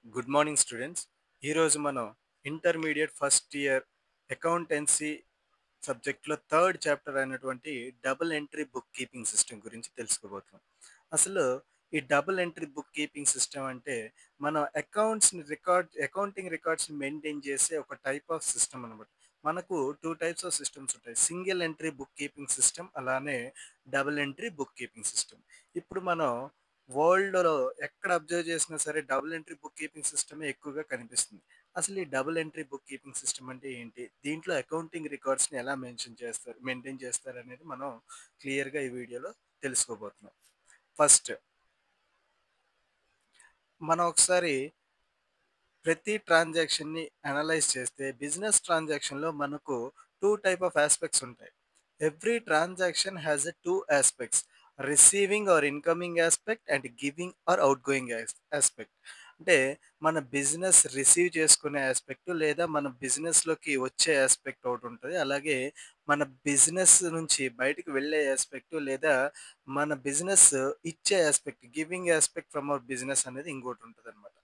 Good morning students. ఈరోజు మనం intermediate first year accountancy సబ్జెక్ట్లో థర్డ్ చాప్టర్ అయినటువంటి double entry book keeping system గురించి తెలుసుకోబోతున్నాం. అసలు ఈ double entry book keeping system అంటే మనం అకౌంటింగ్ రికార్డ్స్ని మెయింటైన్ చేసే ఒక టైప్ ఆఫ్ సిస్టమ్ అనమాట. మనకు టూ టైప్స్ ఆఫ్ సిస్టమ్స్ ఉంటాయి: single entry book keeping system, అలానే double entry book keeping system. ఇప్పుడు మనం వరల్డ్‌లో ఎక్కడ అబ్జర్వ్ చేసినా సరే డబుల్ ఎంట్రీ బుక్ కీపింగ్ సిస్టమే ఎక్కువగా కనిపిస్తుంది. అసలు ఈ double entry book keeping system అంటే ఏంటి? దీంట్లో అకౌంటింగ్ రికార్డ్స్‌ని ఎలా మెయింటైన్ చేస్తారనేది మనం క్లియర్‌గా ఈ వీడియోలో తెలుసుకోబోతున్నాం. ఫస్ట్ మనం ఒకసారి ప్రతి ట్రాన్సాక్షన్‌ని అనలైజ్ చేస్తే బిజినెస్ ట్రాన్సాక్షన్‌లో మనకు 2 టైప్ ఆఫ్ యాస్పెక్ట్స్ ఉంటాయి. Every transaction has a 2 aspects: receiving or incoming aspect and giving or outgoing aspect. అంటే మన బిజినెస్ రిసీవ్ చేసుకునే యాస్పెక్ట్, లేదా మన బిజినెస్‌లోకి వచ్చే యాస్పెక్ట్ ఒకటి ఉంటది. అలాగే మన బిజినెస్ నుంచి బయటికి వెళ్ళే యాస్పెక్ట్, లేదా మన బిజినెస్ ఇచ్చే aspect, giving aspect from our business అనేది ఇంకోటి ఉంటదన్నమాట.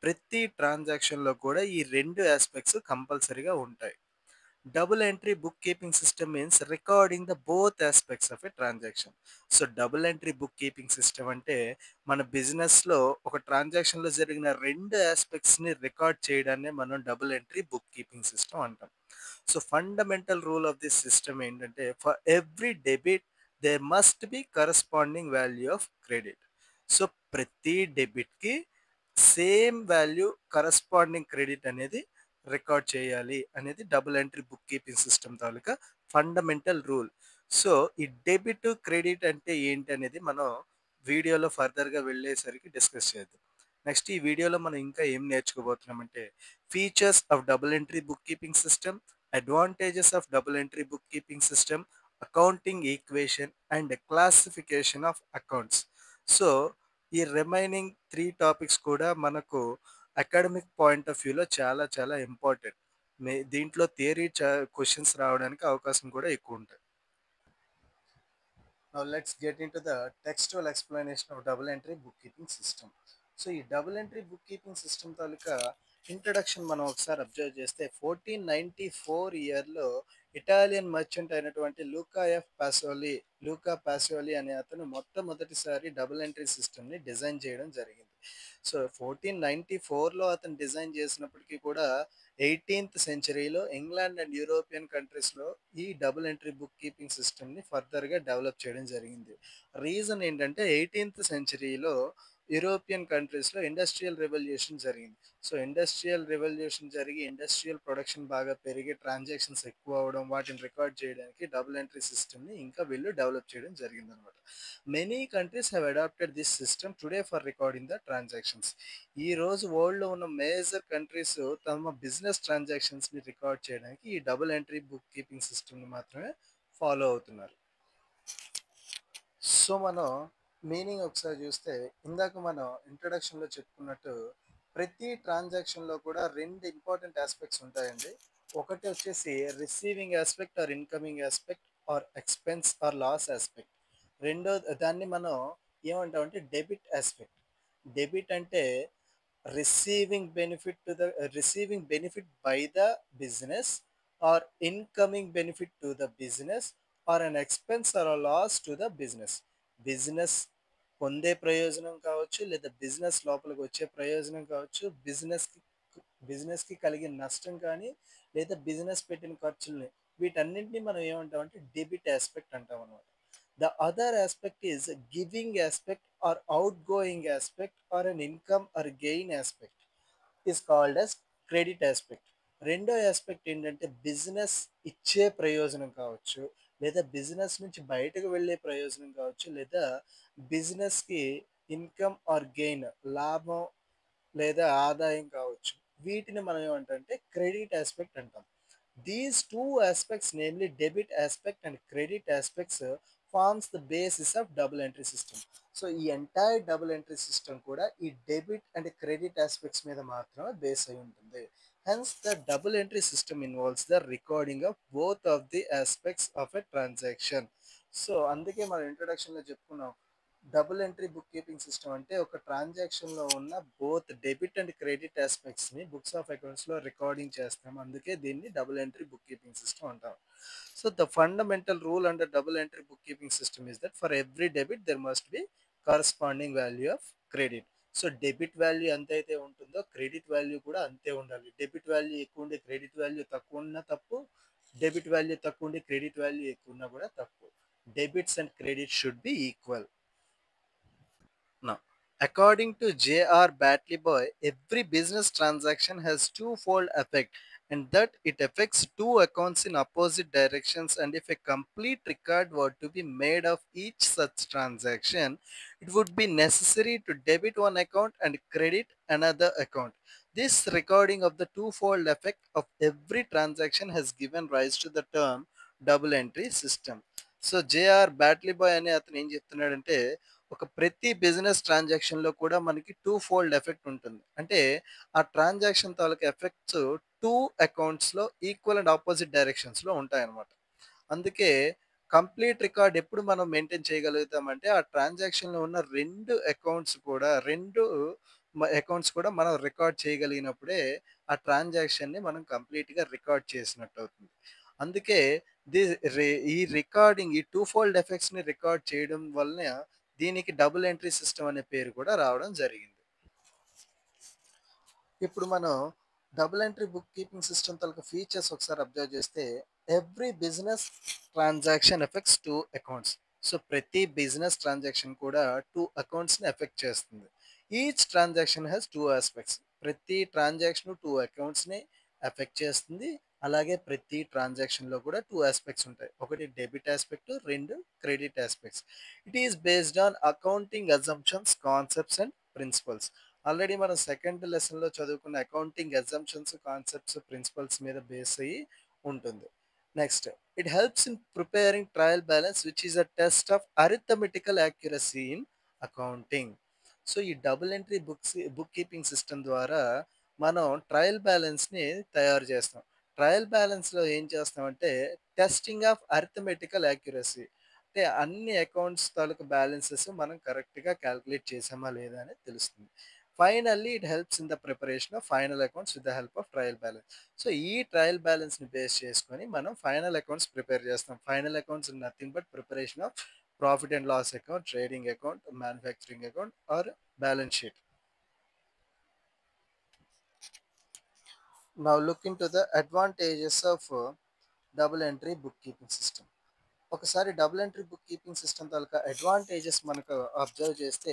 ప్రతి ట్రాన్సాక్షన్‌లో కూడా ఈ 2 యాస్పెక్ట్స్ కంపల్సరీగా ఉంటాయి. Double entry book keeping system means recording the both aspects of a transaction. So double entry book keeping system అంటే మన బిజినెస్లో ఒక ట్రాన్సాక్షన్లో జరిగిన 2 ఆస్పెక్ట్స్ని రికార్డ్ చేయడాన్ని మనం double entry book keeping system అంటాం. So fundamental rule of this system ఏంటంటే, for every debit there must be corresponding value of credit. So ప్రతి డెబిట్కి సేమ్ వాల్యూ కరస్పాండింగ్ క్రెడిట్ అనేది రికార్డ్ చేయాలి అనేది double entry book keeping system తాలూకా fundamental rule. So ఈ debit credit అంటే ఏంటి అనేది మనం వీడియోలో ఫర్దర్గా వెళ్ళేసరికి డిస్కస్ చేద్దాం. నెక్స్ట్ ఈ వీడియోలో మనం ఇంకా ఏం నేర్చుకోబోతున్నామంటే, features of double entry book keeping system, advantages of double entry book keeping system, accounting equation and classification of accounts. So ఈ రిమైనింగ్ 3 టాపిక్స్ కూడా మనకు అకాడమిక్ పాయింట్ ఆఫ్ వ్యూలో చాలా చాలా ఇంపార్టెంట్. దీంట్లో థియరీ క్వశ్చన్స్ రావడానికి అవకాశం కూడా ఎక్కువ ఉంటాయి. Now let's get into the textual explanation of double entry bookkeeping system. So ఈ double entry book keeping system తాలూకా ఇంట్రడక్షన్ మనం ఒకసారి అబ్జర్వ్ చేస్తే, 1494 ఇయర్లో ఇటాలియన్ మర్చెంట్ అయినటువంటి లూకా పాసోలి అనే అతను మొట్టమొదటిసారి డబుల్ ఎంట్రీ సిస్టమ్ని డిజైన్ చేయడం జరిగింది. సో 1494లో అతను డిజైన్ చేసినప్పటికీ కూడా 18th సెంచరీలో ఇంగ్లాండ్ అండ్ యూరోపియన్ కంట్రీస్లో ఈ డబుల్ ఎంట్రీ బుక్ కీపింగ్ సిస్టమ్ని ఫర్దర్గా డెవలప్ చేయడం జరిగింది. రీజన్ ఏంటంటే, 18th సెంచరీలో యూరోపియన్ కంట్రీస్లో ఇండస్ట్రియల్ రెవల్యూషన్ జరిగింది. సో ఇండస్ట్రియల్ రెవల్యూషన్ జరిగి ఇండస్ట్రియల్ ప్రొడక్షన్ బాగా పెరిగి ట్రాన్సాక్షన్స్ ఎక్కువ అవ్వడం, వాటిని రికార్డ్ చేయడానికి డబుల్ ఎంట్రీ సిస్టమ్ని ఇంకా వీళ్ళు డెవలప్ చేయడం జరిగిందనమాట. Many countries have adapted this system today for recording the transactions. ఈ రోజు వరల్డ్లో ఉన్న మేజర్ కంట్రీస్ తమ బిజినెస్ ట్రాన్సాక్షన్స్ని రికార్డ్ చేయడానికి ఈ డబుల్ ఎంట్రీ బుక్ కీపింగ్ సిస్టమ్ని మాత్రమే ఫాలో అవుతున్నారు. సో మనం మీనింగ్ ఒకసారి చూస్తే, ఇందాక మనం ఇంట్రడక్షన్లో చెప్పుకున్నట్టు ప్రతి ట్రాన్సాక్షన్లో కూడా 2 ఇంపార్టెంట్ ఆస్పెక్ట్స్ ఉంటాయండి. ఒకటి వచ్చేసి receiving aspect or incoming aspect or expense or loss aspect. రెండో దాన్ని మనం ఏమంటామంటే డెబిట్ ఆస్పెక్ట్. డెబిట్ అంటే receiving benefit by the business or incoming benefit to the business or an expense or loss to the business. Business పొందే ప్రయోజనం కావచ్చు, లేదా business లోపలికి వచ్చే ప్రయోజనం కావచ్చు, బిజినెస్కి కలిగిన నష్టం కానీ, లేదా బిజినెస్ పెట్టిన ఖర్చుల్ని, వీటన్నింటినీ మనం ఏమంటామంటే డెబిట్ ఆస్పెక్ట్ అంటాం అనమాట. The other aspect is giving aspect or outgoing aspect or an income or gain aspect is called as credit aspect. రెండో ఆస్పెక్ట్ ఏంటంటే బిజినెస్ ఇచ్చే ప్రయోజనం కావచ్చు, లేదా బిజినెస్ నుంచి బయటకు వెళ్ళే ప్రయోజనం కావచ్చు, లేదా బిజినెస్కి ఇన్కమ్ ఆర్ గెయిన్, లాభం లేదా ఆదాయం కావచ్చు. వీటిని మనం ఏమంటామంటే క్రెడిట్ ఆస్పెక్ట్ అంటాం. These two aspects, namely debit aspect and credit aspects, forms the basis of double entry system. So ఈ ఎంటైర్ డబుల్ ఎంట్రీ సిస్టమ్ కూడా ఈ డెబిట్ అండ్ క్రెడిట్ ఆస్పెక్ట్స్ మీద మాత్రమే బేస్ అయి ఉంటుంది. Hence the double entry system involves the recording of both of the aspects of a transaction. So అందుకే మనం ఇంట్రొడక్షన్లో చెప్పుకున్నాం, double entry book keeping system అంటే ఒక ట్రాన్సాక్షన్‌లో ఉన్న బోత్ డెబిట్ అండ్ క్రెడిట్ ఆస్పెక్ట్స్‌ని బుక్స్ ఆఫ్ అకౌంట్స్‌లో రికార్డింగ్ చేస్తాం. అందుకే దీన్ని double entry book keeping system అంటాం. So, the fundamental rule under double entry book keeping system is that for every debit there must be corresponding value of credit. So, debit value ఎంతైతే ఉంటుందో credit value కూడా అంతే ఉండాలి. Debit value ఎక్కువ ఉండి credit value తక్కువ ఉన్నా తప్పు. డెబిట్ వాల్యూ తక్కువ ఉండి క్రెడిట్ వాల్యూ ఎక్కువ ఉన్నా కూడా తప్పు. Debits and credit should be equal. Now, according to J.R. Batley, every business transaction has twofold effect, and that it affects two accounts in opposite directions. And if a complete record were to be made of each such transaction, it would be necessary to debit one account and credit another account. This recording of the twofold effect of every transaction has given rise to the term double entry system. So J R Batliboi అనే అతను ఏం చెప్తున్నాడంటే ఒక ప్రతి business ట్రాన్సాక్షన్‌లో కూడా మనకి two fold effect ఉంటుంది. అంటే ఆ ట్రాన్సాక్షన్ తాలూకా ఎఫెక్ట్స్ 2 అకౌంట్స్‌లో ఈక్వల్ అండ్ అపోజిట్ డైరెక్షన్స్‌లో ఉంటాయన్నమాట. అందుకే కంప్లీట్ రికార్డ్ ఎప్పుడు మనం మెయింటైన్ చేయగలుగుతామంటే ఆ ట్రాన్సాక్షన్‌లో ఉన్న 2 అకౌంట్స్ కూడా 2 అకౌంట్స్ కూడా మనం రికార్డ్ చేయగలిగినప్పుడే ఆ ట్రాన్సాక్షన్‌ని మనం కంప్లీట్‌గా రికార్డ్ చేసినట్టు అవుతుంది. అందుకే ది ఈ రికార్డింగ్ ఈ టూ ఫోల్డ్ ఎఫెక్ట్స్‌ని రికార్డ్ చేయడం వలన దీనికి డబుల్ ఎంట్రీ సిస్టమ్ అనే పేరు కూడా రావడం జరిగింది. ఇప్పుడు మనం double entry book keeping system తాలూకా ఫీచర్స్ ఒకసారి అబ్జర్వ్ చేస్తే every business transaction affects two accounts. So ప్రతి బిజినెస్ ట్రాన్సాక్షన్ కూడా టూ అకౌంట్స్ని ఎఫెక్ట్ చేస్తుంది. Each transaction has two aspects. ప్రతి ట్రాన్సాక్షన్ టూ అకౌంట్స్ని ఎఫెక్ట్ చేస్తుంది. అలాగే ప్రతి ట్రాన్సాక్షన్లో కూడా టూ ఆస్పెక్ట్స్ ఉంటాయి. ఒకటి డెబిట్ ఆస్పెక్ట్, రెండు credit aspects. It is based on accounting assumptions, concepts and principles. Already మనం సెకండ్ లెసన్‌లో చదువుకున్న అకౌంటింగ్ అజంప్షన్స్, కాన్సెప్ట్స్, ప్రిన్సిపల్స్ మీద బేస్ అయ్యి ఉంటుంది. Next, it helps in preparing trial balance which is a test of arithmetical accuracy in accounting. So ఈ double entry book keeping system ద్వారా మనం trial బ్యాలెన్స్‌ని తయారు చేస్తాం. ట్రయల్ బ్యాలెన్స్‌లో ఏం చేస్తామంటే టెస్టింగ్ ఆఫ్ అరిథమెటికల్ యాక్యురసీ. అంటే అన్ని అకౌంట్స్ తాలూకు బ్యాలెన్సెస్ మనం కరెక్ట్‌గా కాలిక్యులేట్ చేసామా లేదా అనేది తెలుస్తుంది. Finally it helps in the preparation of final accounts with the help of trial balance. So ఈ ట్రయల్ బ్యాలెన్స్‌ని బేస్ చేసుకొని మనం ఫైనల్ అకౌంట్స్ ప్రిపేర్ చేస్తాం. Final accounts nothing but preparation of profit and loss account, trading account, manufacturing account or balance sheet. Now look into the advantages of double entry bookkeeping system. ఒకసారి double entry book keeping system తాలూకా advantages మనకు observe చేస్తే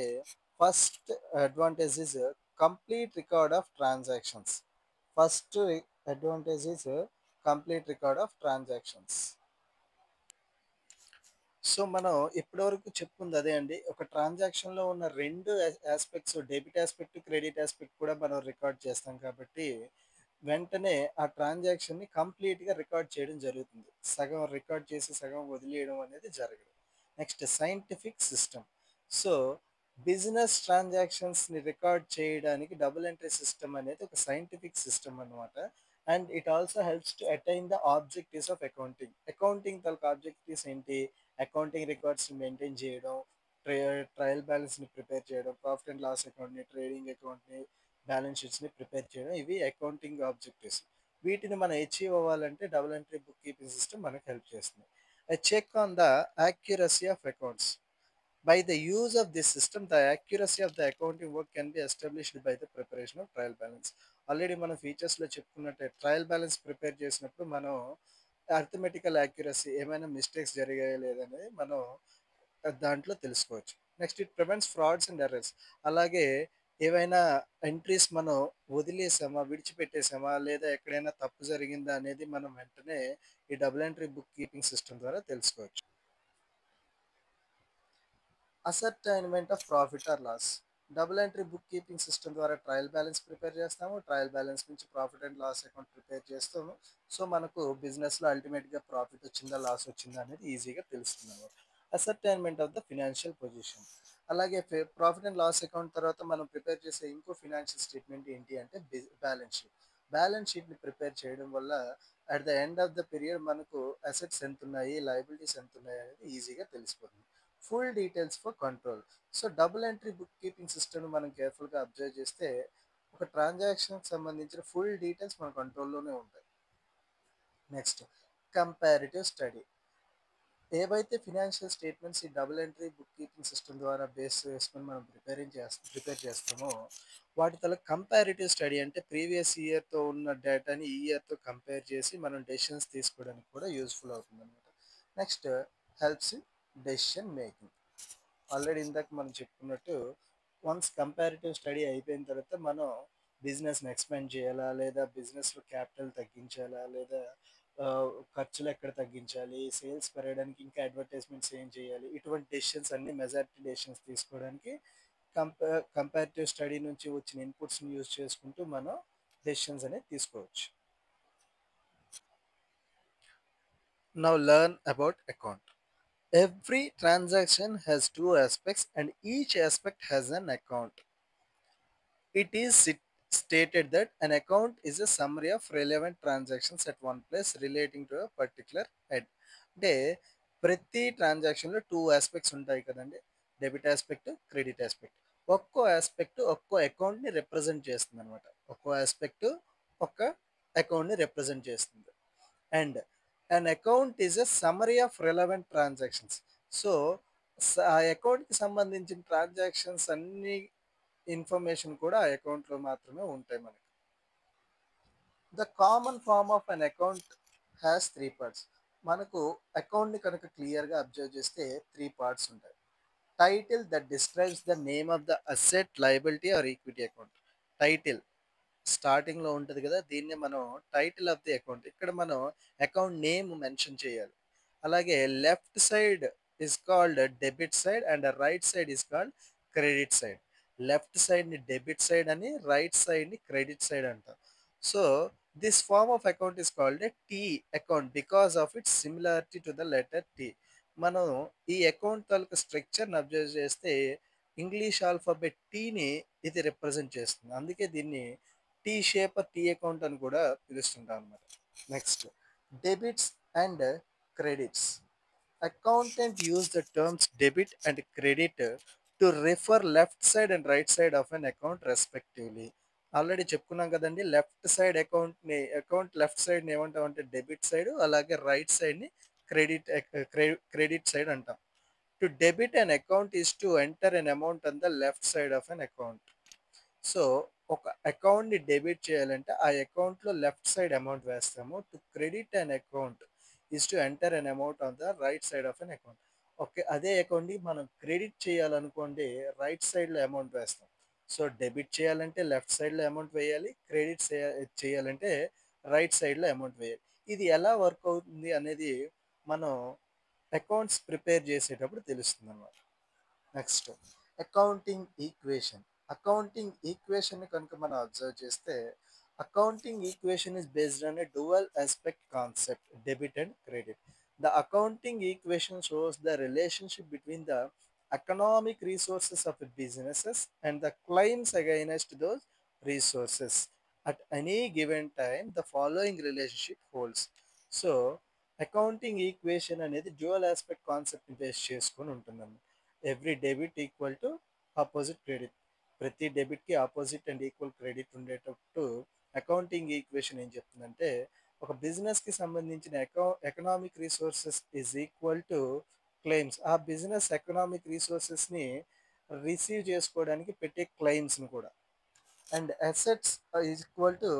first advantage is complete record of transactions. First advantage is complete record of transactions. So మనం ఇప్పటివరకు చెప్పుకుంది అదే అండి. ఒక ట్రాన్సాక్షన్‌లో ఉన్న 2 aspects debit aspect, credit aspect కూడా మనం రికార్డ్ చేస్తాం కాబట్టి, వెంటనే ఆ ట్రాన్సాక్షన్‌ని కంప్లీట్‌గా రికార్డ్ చేయడం జరుగుతుంది. సగం రికార్డ్ చేసి సగం వదిలేయడం అనేది జరగదు. Next scientific system. So, business ట్రాన్సాక్షన్స్‌ని రికార్డ్ చేయడానికి డబుల్ ఎంట్రీ సిస్టమ్ అనేది ఒక సైంటిఫిక్ సిస్టమ్ అన్నమాట. And it also helps to attain the objectives of accounting. Accounting తాలూకా ఆబ్జెక్టివ్స్ ఏంటి? అకౌంటింగ్ రికార్డ్స్‌ని మెయింటైన్ చేయడం, ట్రయ ట్రయల్ బ్యాలెన్స్‌ని ప్రిపేర్ చేయడం, ప్రాఫిట్ అండ్ లాస్ అకౌంట్‌ని, ట్రేడింగ్ అకౌంట్‌ని, బ్యాలెన్స్ షీట్స్‌ని ప్రిపేర్ చేయడం ఇవి అకౌంటింగ్ ఆబ్జెక్టివ్స్. వీటిని మనం అచీవ్ అవ్వాలంటే double entry book keeping system మనకు హెల్ప్ చేస్తుంది. A check on the accuracy of accounts. By the use of this system, the accuracy of the accounting work can be established by the preparation of trial balance. Already మనం ఫీచర్స్‌లో చెప్పుకున్నట్టే trial balance prepare చేసినప్పుడు మనం arithmetical accuracy ఏమైనా mistakes జరిగాయా లేదనేది మనం దాంట్లో తెలుసుకోవచ్చు. Next it prevents frauds and errors. అలాగే ఏవైనా ఎంట్రీస్ మనం వదిలేసామా, విడిచిపెట్టేసామా లేదా ఎక్కడైనా తప్పు జరిగిందా అనేది మనం వెంటనే ఈ double entry book keeping system ద్వారా తెలుసుకోవచ్చు. Ascertainment of profit or loss. Double entry book keeping system ద్వారా ట్రయల్ బ్యాలెన్స్ ప్రిపేర్ చేస్తాము. ట్రయల్ బ్యాలెన్స్ నుంచి profit and loss account prepare చేస్తాము. సో మనకు బిజినెస్లో అల్టిమేట్గా ప్రాఫిట్ వచ్చిందా లాస్ వచ్చిందా అనేది ఈజీగా తెలుస్తుంది. అసర్టైన్మెంట్ ఆఫ్ ద ఫినాన్షియల్ పొజిషన్. అలాగే ప్రాఫిట్ అండ్ లాస్ అకౌంట్ తర్వాత మనం ప్రిపేర్ చేసే ఇంకో ఫినాన్షియల్ స్టేట్మెంట్ ఏంటి అంటే బ్యాలెన్స్ షీట్. బ్యాలెన్స్ షీట్ని ప్రిపేర్ చేయడం వల్ల at the end of the period మనకు అసెట్స్ ఎంత ఉన్నాయి, లయబిలిటీస్ ఎంత ఉన్నాయి అనేది ఈజీగా తెలిసిపోతుంది. Full details for control. So double entry book keeping సిస్టమ్ని మనం కేర్ఫుల్గా అబ్జర్వ్ చేస్తే ఒక ట్రాన్సాక్షన్కి సంబంధించిన ఫుల్ డీటెయిల్స్ మన కంట్రోల్లోనే ఉంటాయి. Next, comparative study. ఏవైతే ఫినాన్షియల్ స్టేట్మెంట్స్ ఈ double entry book keeping system ద్వారా బేస్ చేసుకొని మనం ప్రిపేర్ చేస్తామో వాటి తల కంపారిటివ్ స్టడీ అంటే ప్రీవియస్ ఇయర్తో ఉన్న డేటాని ఈ ఇయర్తో కంపేర్ చేసి మనం డెసిషన్స్ తీసుకోవడానికి కూడా యూస్ఫుల్ అవుతుంది అనమాట. Next, helps in decision making. Already ఇందాక మనం చెప్పుకున్నట్టు వన్స్ కంపారిటివ్ స్టడీ అయిపోయిన తర్వాత మనం బిజినెస్ని ఎక్స్పాండ్ చేయాలా, లేదా బిజినెస్లో క్యాపిటల్ తగ్గించాలా, లేదా ఆ, ఖర్చులు ఎక్కడ తగ్గించాలి, సేల్స్ పెరగడానికి ఇంకా అడ్వర్టైజ్మెంట్స్ ఏం చేయాలి, ఇటువంటి డెసిషన్స్ అన్ని మెజారిటీ డెసిషన్స్ తీసుకోవడానికి కంపారిటివ్ స్టడీ నుంచి వచ్చిన ఇన్పుట్స్ని యూజ్ చేసుకుంటూ మనం డెసిషన్స్ అనేది తీసుకోవచ్చు. Now learn about account. Every transaction has two aspects and each aspect has an account. It is stated that an account is a summary of relevant transactions at one place relating to a particular head. అంటే ప్రతి ట్రాన్సాక్షన్లో two aspects ఉంటాయి కదండి, debit aspect, credit aspect. ఒక్కో aspect ఒక్కో అకౌంట్ని represent చేస్తుంది అనమాట. ఒక్కో ఆస్పెక్ట్ ఒక్క అకౌంట్ని రిప్రజెంట్ చేస్తుంది. And an account is a summary of relevant transactions. So ఆ అకౌంట్కి సంబంధించిన ట్రాన్సాక్షన్స్ అన్ని ఇన్ఫర్మేషన్ కూడా ఆ అకౌంట్లో మాత్రమే ఉంటాయి మనకి. The common form of an account has three parts. మనకు అకౌంట్ని కనుక క్లియర్గా అబ్జర్వ్ చేస్తే త్రీ పార్ట్స్ ఉంటాయి. Title that describes the name of the asset, liability or equity account. Title స్టార్టింగ్లో ఉంటుంది కదా, దీన్నే మనం టైటిల్ ఆఫ్ ది అకౌంట్. ఇక్కడ మనం అకౌంట్ నేమ్ మెన్షన్ చేయాలి. అలాగే left side is called debit side and right side is called credit side. Left సైడ్ని డెబిట్ సైడ్ అని, రైట్ సైడ్ని క్రెడిట్ సైడ్ అంటాం. So this form of account is called a T account because of its similarity to the letter T. మనం ఈ account తాలూకు స్ట్రక్చర్ని observe చేస్తే English alphabet టీని ఇది రిప్రజెంట్ చేస్తుంది. అందుకే దీన్ని టీ షేప్ టీ అకౌంట్ అని కూడా పిలుస్తుంటాం అనమాట. Next, debits and credits. Accountant use the terms debit and credit to refer left side and right side of an account respectively. Already చెప్పుకున్నాం కదండి, లెఫ్ట్ సైడ్ అకౌంట్ లెఫ్ట్ సైడ్ని ఏమంటాం అంటే debit side, అలాగే right సైడ్ని credit credit side అంటాం. To debit an account is to enter an amount on the left side of an account. So ఒక అకౌంట్ని debit చేయాలంటే ఆ అకౌంట్లో లెఫ్ట్ సైడ్ అమౌంట్ వేస్తాము. To credit an account is to enter an amount on the right side of an account. Okay, అదే అకౌంట్ని మనం credit చేయాలనుకోండి right సైడ్లో అమౌంట్ వేస్తాం. సో డెబిట్ చేయాలంటే లెఫ్ట్ సైడ్లో అమౌంట్ వేయాలి, క్రెడిట్ చేయాలంటే రైట్ సైడ్లో అమౌంట్ వేయాలి. ఇది ఎలా వర్క్ అవుతుంది అనేది మనం అకౌంట్స్ ప్రిపేర్ చేసేటప్పుడు తెలుస్తుంది అన్నమాట. Next, accounting equation. Accounting equation కనుక మనం అబ్జర్వ్ చేస్తే accounting equation is based on a dual aspect concept, debit and credit. The accounting equation shows the relationship between the economic resources of the businesses and the claims against those resources. At any given time, the following relationship holds. So, accounting equation అనేది dual aspect కాన్సెప్ట్ని base చేసుకొని ఉంటుందన్నమాట. Every debit equal to opposite credit. ప్రతి డెబిట్కి opposite and equal credit ఉండేటట్టు accounting equation ఏం చెప్తుందంటే ఒక బిజినెస్కి సంబంధించిన economic resources is equal to claims. ఆ బిజినెస్ ఎకనామిక్ రీసోర్సెస్ని రిసీవ్ చేసుకోవడానికి పెట్టే క్లెయిమ్స్ని కూడా. And assets is equal to,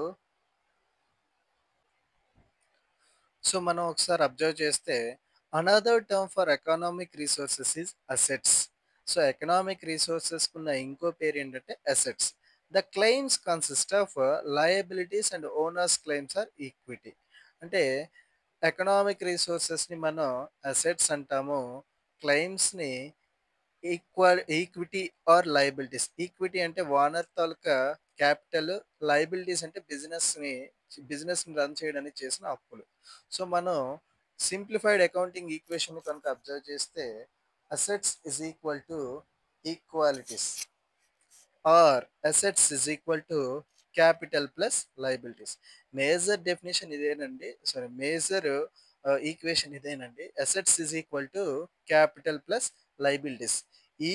so మనం ఒకసారి అబ్జర్వ్ చేస్తే another term for economic resources is assets. So economic resources ఉన్న ఇంకో పేరు ఏంటంటే అసెట్స్. The claims consist of liabilities and owners claims or equity. అంటే ఎకనామిక్ రిసోర్సెస్ని మనం అసెట్స్ అంటాము, క్లెయిమ్స్ని ఈక్విటీ ఆర్ లయబిలిటీస్. ఈక్విటీ అంటే ఓనర్ తాలూకా క్యాపిటల్, లయబిలిటీస్ అంటే బిజినెస్ని రన్ చేయడానికి చేసిన అప్పులు. సో మనం సింప్లిఫైడ్ అకౌంటింగ్ ఈక్వేషన్ కనుక అబ్జర్వ్ చేస్తే assets is equal to equalities or assets is equal to capital plus liabilities. Major definition ఇదేనండి, సారీ మేజర్ ఈక్వేషన్ ఇదేనండి. Assets is equal to capital plus liabilities. ఈ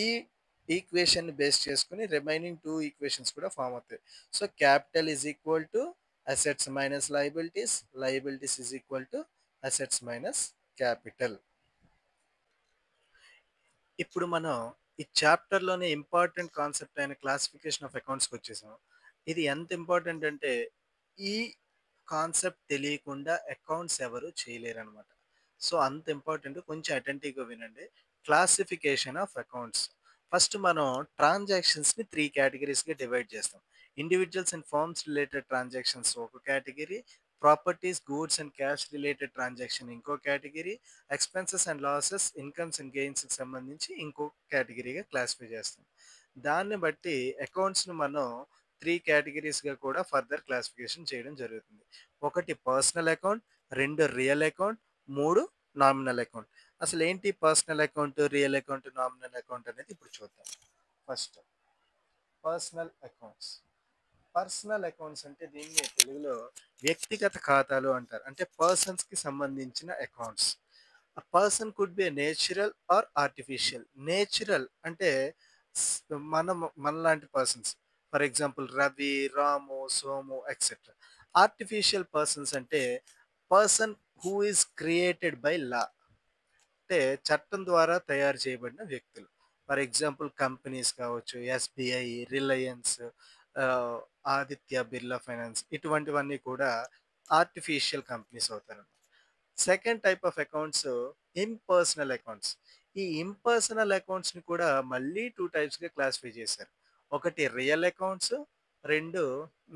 ఈక్వేషన్‌ని బేస్ చేసుకొని remaining 2 equations కూడా form అవుతాయి. So, capital is equal to assets minus liabilities. Liabilities is equal to assets minus capital. ఇప్పుడు మనం ఈ చాప్టర్‌లోనే ఇంపార్టెంట్ కాన్సెప్ట్ అయిన క్లాసిఫికేషన్ ఆఫ్ అకౌంట్స్‌కి వచ్చేసాం. ఇది ఎంత ఇంపార్టెంట్ అంటే ఈ కాన్సెప్ట్ తెలియకుండా అకౌంట్స్ ఎవరు చేయలేరనమాట. సో, అంత ఇంపార్టెంట్. కొంచెం అటెంటివ్‌గా వినండి. Classification of accounts. ఫస్ట్ మనం ట్రాన్సాక్షన్స్‌ని 3 కేటగరీస్‌గా డివైడ్ చేస్తాం. Individuals and firms related transactions ఒక category, properties, goods and cash related transaction ఇంకో category, expenses and losses, incomes and గెయిన్స్‌కి సంబంధించి ఇంకో కేటగిరీగా క్లాసిఫై చేస్తాం. దాన్ని బట్టి అకౌంట్స్‌ని మనం 3 కేటగరీస్‌గా కూడా ఫర్దర్ క్లాసిఫికేషన్ చేయడం జరుగుతుంది. ఒకటి personal account, 2 real account, 3 nominal account. అసలేంటి personal account, real account, nominal account అనేది ఇప్పుడు చూద్దాం. First personal accounts. Personal accounts అంటే దీన్ని తెలుగులో వ్యక్తిగత ఖాతాలు అంటారు. అంటే పర్సన్స్‌కి సంబంధించిన accounts. A person could be a natural or artificial. Natural అంటే స్ మనలాంటి persons. For example Ravi, Ramu, Somu etcetera. Artificial persons అంటే person who is created by law. అంటే చట్టం ద్వారా తయారు చేయబడిన వ్యక్తులు. ఫర్ ఎగ్జాంపుల్ కంపెనీస్ కావచ్చు, SBI, Reliance, Aditya Birla finance ఇటువంటివన్నీ కూడా ఆర్టిఫిషియల్ కంపెనీస్ అవుతారన్నమాట. Second type of accounts impersonal accounts. ఈ ఇంపర్సనల్ అకౌంట్స్‌ని కూడా మళ్ళీ 2 టైప్స్‌గా క్లాసిఫై చేశారు. ఒకటి real accounts, 2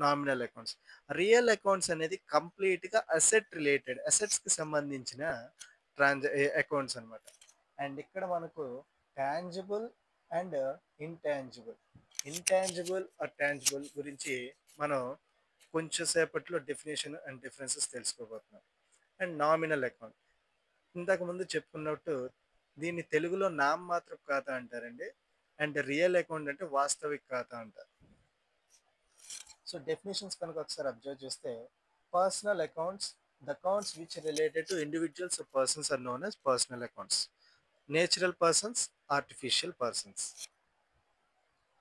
nominal accounts. Real accounts అనేది కంప్లీట్‌గా అసెట్ రిలేటెడ్, అసెట్స్‌కి సంబంధించిన అకౌంట్స్ అన్నమాట. అండ్ ఇక్కడ మనకు tangible and intangible. Intangible or tangible గురించి మనం కొంచెం సేపట్లో డెఫినేషన్ అండ్ డిఫరెన్సెస్ తెలుసుకోబోతున్నాం. And nominal account. ఇంతకు ముందు చెప్పుకున్నట్టు దీన్ని తెలుగులో నామమాత్రపు ఖాతా అంటారండి. అండ్ రియల్ అకౌంట్ అంటే వాస్తవిక ఖాతా అంటారు. సో డెఫినేషన్స్ కనుక ఒకసారి అబ్జర్వ్ చేస్తే personal accounts, the accounts which related to individuals or persons are known as personal accounts. Natural persons, artificial persons.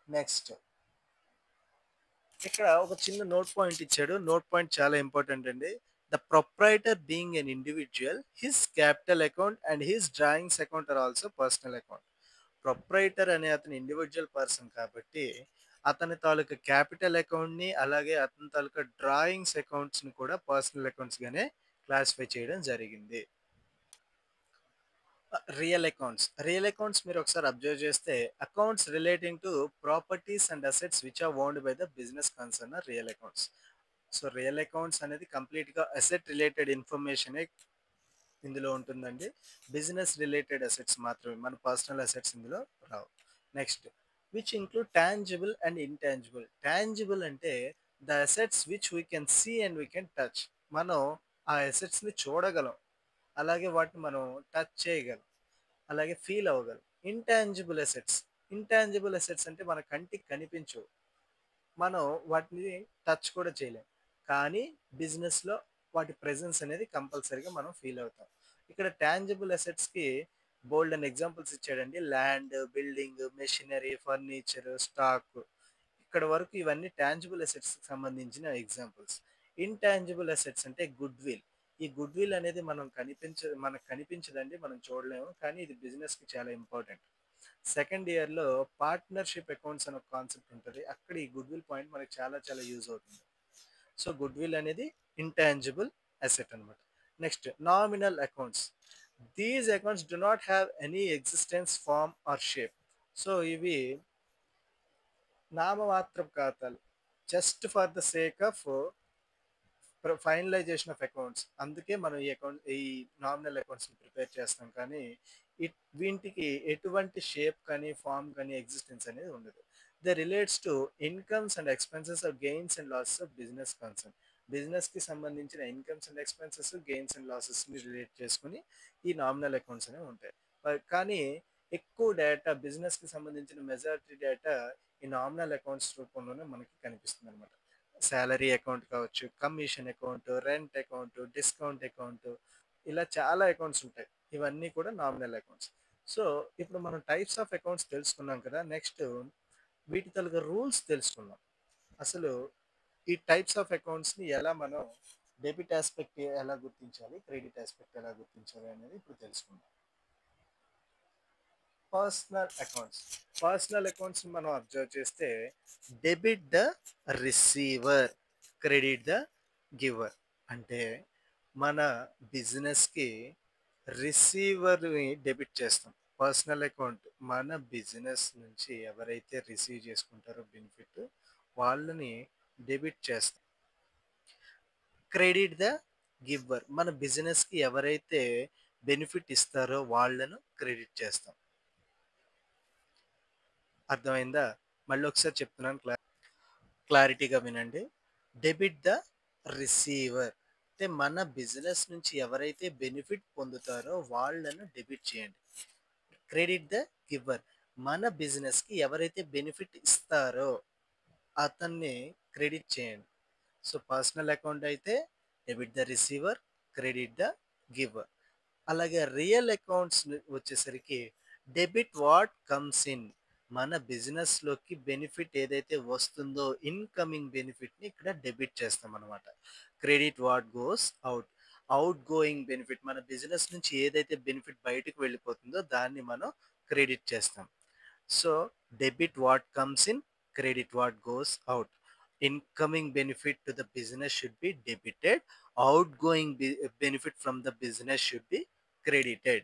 Next ఇక్కడ ఒక చిన్న నోట్ పాయింట్ ఇచ్చాడు. నోట్ పాయింట్ చాలా ఇంపార్టెంట్ అండి. The proprietor being an individual, his capital account and his drawings account are also personal account. Proprietor అనే అతను individual person కాబట్టి అతని తాలూకా క్యాపిటల్ అకౌంట్ని అలాగే అతని తాలూకా డ్రాయింగ్స్ అకౌంట్స్ని కూడా పర్సనల్ అకౌంట్స్గానే క్లాసిఫై చేయడం జరిగింది. Real accounts. రియల్ అకౌంట్స్ మీరు ఒకసారి అబ్జర్వ్ చేస్తే accounts relating to properties and assets which are owned by the business concern or real accounts. So real accounts అనేది కంప్లీట్‌గా అసెట్ రిలేటెడ్ ఇన్ఫర్మేషనే ఇందులో ఉంటుందండి. బిజినెస్ రిలేటెడ్ అసెట్స్ మాత్రమే. మన పర్సనల్ అసెట్స్ ఇందులో రావు. Next which include tangible and intangible. Tangible అంటే the assets which we can see and we can touch. మనం ఆ అసెట్స్‌ని చూడగలం. అలాగే వాటిని మనం టచ్ చేయగలం. అలాగే ఫీల్ అవ్వగలం. Intangible assets. ఇంటాంజిబుల్ అసెట్స్ అంటే మన కంటికి కనిపించవు. మనం వాటిని టచ్ కూడా చేయలేం. కానీ బిజినెస్‌లో వాటి ప్రెజెన్స్ అనేది కంపల్సరీగా మనం ఫీల్ అవుతాం. ఇక్కడ టాంజిబుల్ అసెట్స్‌కి బోలెడన్ని ఎగ్జాంపుల్స్ ఇచ్చాడండి. Land, building, machinery, furniture, stock. ఇక్కడ వరకు ఇవన్నీ టాంజిబుల్ అసెట్స్‌కి సంబంధించిన ఎగ్జాంపుల్స్. ఇన్‌టాంజిబుల్ అసెట్స్ అంటే గుడ్ విల్. ఈ గుడ్ విల్ అనేది మనకు కనిపించదండి. మనం చూడలేము. కానీ ఇది బిజినెస్‌కి చాలా ఇంపార్టెంట్. సెకండ్ ఇయర్‌లో పార్ట్నర్‌షిప్ అకౌంట్స్ అనే ఒక కాన్సెప్ట్ ఉంటది. అక్కడ ఈ గుడ్ విల్ పాయింట్ మనకు చాలా చాలా యూజ్ అవుతుంది. సో, గుడ్ విల్ అనేది ఇంటాంజిబుల్ అసెట్ అన్నమాట. Next nominal accounts. These accounts do not have any existence, form or shape. So, ఇవి నామమాత్రపు ఖాతాలు. Just for the sake of finalization of accounts. అందుకే మనం ఈ నామినల్ అకౌంట్స్‌ని ప్రిపేర్ చేస్తాం కానీ వీటికి ఎటువంటి షేప్ కానీ, ఫార్మ్ కానీ ఎగ్జిస్టెన్స్ అనేది ఉండదు. They relates to incomes and expenses of gains and losses of business concern. బిజినెస్‌కి సంబంధించిన incomes and expenses, gains and లాసెస్‌ని రిలేట్ చేసుకొని ఈ నామినల్ అకౌంట్స్ అనేవి ఉంటాయి. కానీ ఎక్కువ డేటా బిజినెస్‌కి సంబంధించిన మెజారిటీ డేటా ఈ నామినల్ అకౌంట్స్ రూపంలోనే మనకి కనిపిస్తుందన్నమాట. సాలరీ అకౌంట్ కావచ్చు, commission account, rent account, discount account, ఇలా చాలా అకౌంట్స్ ఉంటాయి. ఇవన్నీ కూడా నామినల్ అకౌంట్స్. సో ఇప్పుడు మనం టైప్స్ ఆఫ్ అకౌంట్స్ తెలుసుకున్నాం కదా. నెక్స్ట్ వీటి తాలూకా రూల్స్ తెలుసుకుందాం. అసలు ఈ టైప్స్ ఆఫ్ అకౌంట్స్ని ఎలా మనం డెబిట్ ఆస్పెక్ట్ ఎలా గుర్తించాలి, క్రెడిట్ ఆస్పెక్ట్ ఎలా గుర్తించాలి అనేది ఇప్పుడు తెలుసుకుందాం. పర్సనల్ అకౌంట్స్ మనం అబ్జర్వ్ చేస్తే debit the receiver, credit the giver. అంటే మన బిజినెస్కి రిసీవర్ని డెబిట్ చేస్తాం. పర్సనల్ అకౌంట్ మన బిజినెస్ నుంచి ఎవరైతే రిసీవ్ చేసుకుంటారో బెనిఫిట్, వాళ్ళని డెబిట్ చేస్తాం. క్రెడిట్ ద గివర్, మన బిజినెస్కి ఎవరైతే బెనిఫిట్ ఇస్తారో వాళ్ళను క్రెడిట్ చేస్తాం. అర్థమైందా? మళ్ళీ ఒకసారి చెప్తున్నాను, క్లారిటీగా వినండి. డెబిట్ ద రిసీవర్ అంటే మన బిజినెస్ నుంచి ఎవరైతే బెనిఫిట్ పొందుతారో వాళ్ళను డెబిట్ చేయండి. క్రెడిట్ ద గివర్, మన బిజినెస్కి ఎవరైతే బెనిఫిట్ ఇస్తారో అతన్ని క్రెడిట్ చేయండి. సో పర్సనల్ అకౌంట్ అయితే debit the receiver, credit the giver. అలాగే రియల్ అకౌంట్స్ వచ్చేసరికి డెబిట్ వాట్ కమ్స్ ఇన్, మన బిజినెస్లోకి బెనిఫిట్ ఏదైతే వస్తుందో ఇన్కమింగ్ బెనిఫిట్ని ఇక్కడ డెబిట్ చేస్తాం అనమాట. Credit what goes out, out going benefit, మన బిజినెస్ నుంచి ఏదైతే బెనిఫిట్ బయటకు వెళ్ళిపోతుందో దాన్ని మనం క్రెడిట్ చేస్తాం. So debit what comes in, credit what goes out. Incoming benefit to the business should be debited, outgoing benefit from the business should be credited.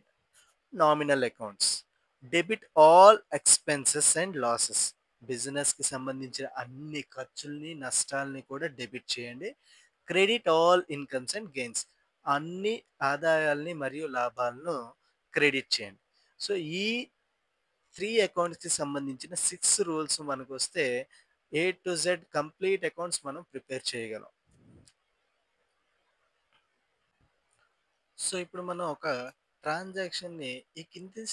Nominal accounts debit all expenses and losses, బిజినెస్కి సంబంధించిన అన్ని ఖర్చుల్ని నష్టాలని కూడా debit చేయండి. Credit all incomes and gains, అన్ని ఆదాయాల్ని మరియు లాభాలను credit చేయండి. So ఈ 3 అకౌంట్స్కి సంబంధించిన 6 రూల్స్ మనకు వస్తే A to Z complete accounts మనం ప్రిపేర్ చేయగలం. సో ఇప్పుడు మనం ఒక ట్రాన్సాక్షన్ని ఈ కింది